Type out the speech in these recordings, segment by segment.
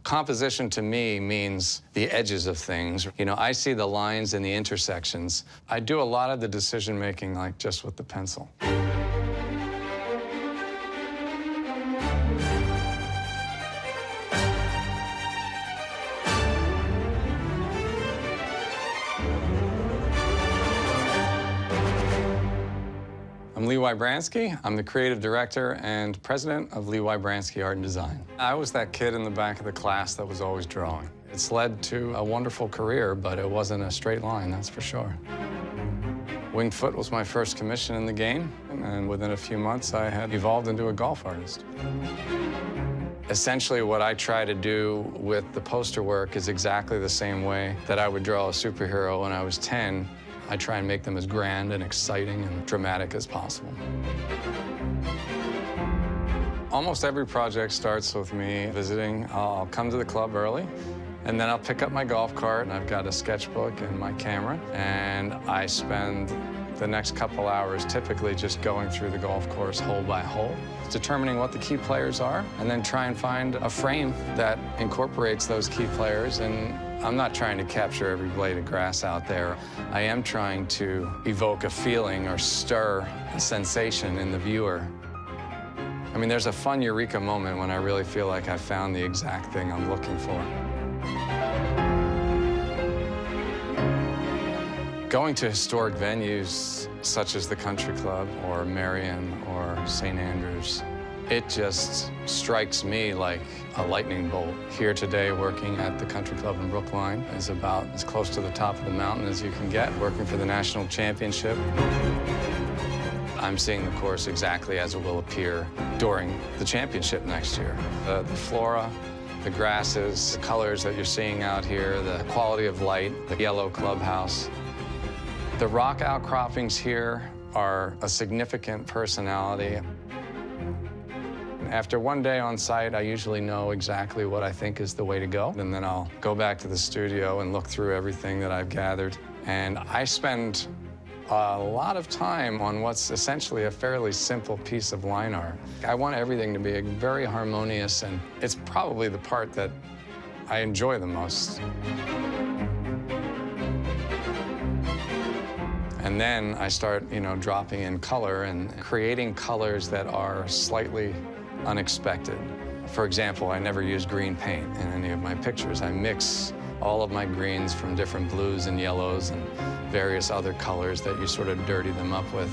Composition to me means the edges of things. You know, I see the lines and the intersections. I do a lot of the decision-making, like, just with the pencil. I'm Lee Wybranski. I'm the creative director and president of Lee Wybranski Art and Design. I was that kid in the back of the class that was always drawing. It's led to a wonderful career, but it wasn't a straight line, that's for sure. Winged Foot was my first commission in the game, and within a few months, I had evolved into a golf artist. Essentially, what I try to do with the poster work is exactly the same way that I would draw a superhero when I was 10. I try and make them as grand and exciting and dramatic as possible. Almost every project starts with me visiting. I'll come to the club early, and then I'll pick up my golf cart, and I've got a sketchbook and my camera, and I spend the next couple hours typically just going through the golf course hole by hole, determining what the key players are, and then try and find a frame that incorporates those key players. And I'm not trying to capture every blade of grass out there. I am trying to evoke a feeling or stir a sensation in the viewer. I mean, there's a fun eureka moment when I really feel like I found the exact thing I'm looking for. Going to historic venues such as the Country Club or Marion or St. Andrews, it just strikes me like a lightning bolt. Here today, working at the Country Club in Brookline is about as close to the top of the mountain as you can get, working for the national championship. I'm seeing the course exactly as it will appear during the championship next year. The flora, the grasses, the colors that you're seeing out here, the quality of light, the yellow clubhouse. The rock outcroppings here are a significant personality. After one day on site, I usually know exactly what I think is the way to go. And then I'll go back to the studio and look through everything that I've gathered. And I spend a lot of time on what's essentially a fairly simple piece of line art. I want everything to be very harmonious, and it's probably the part that I enjoy the most. And then I start, dropping in color and creating colors that are slightly unexpected. For example, I never use green paint in any of my pictures. I mix all of my greens from different blues and yellows and various other colors that you sort of dirty them up with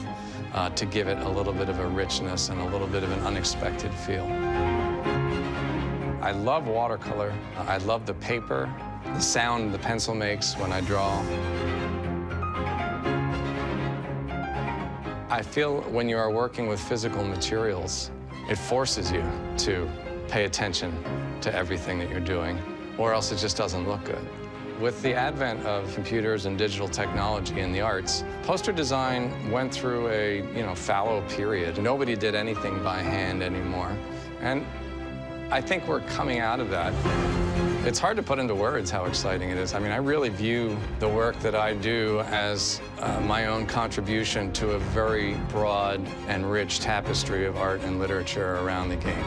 to give it a little bit of a richness and a little bit of an unexpected feel. I love watercolor. I love the paper, the sound the pencil makes when I draw. I feel when you are working with physical materials, it forces you to pay attention to everything that you're doing, or else it just doesn't look good. With the advent of computers and digital technology in the arts, poster design went through a, fallow period. Nobody did anything by hand anymore. And I think we're coming out of that. It's hard to put into words how exciting it is. I mean, I really view the work that I do as my own contribution to a very broad and rich tapestry of art and literature around the game.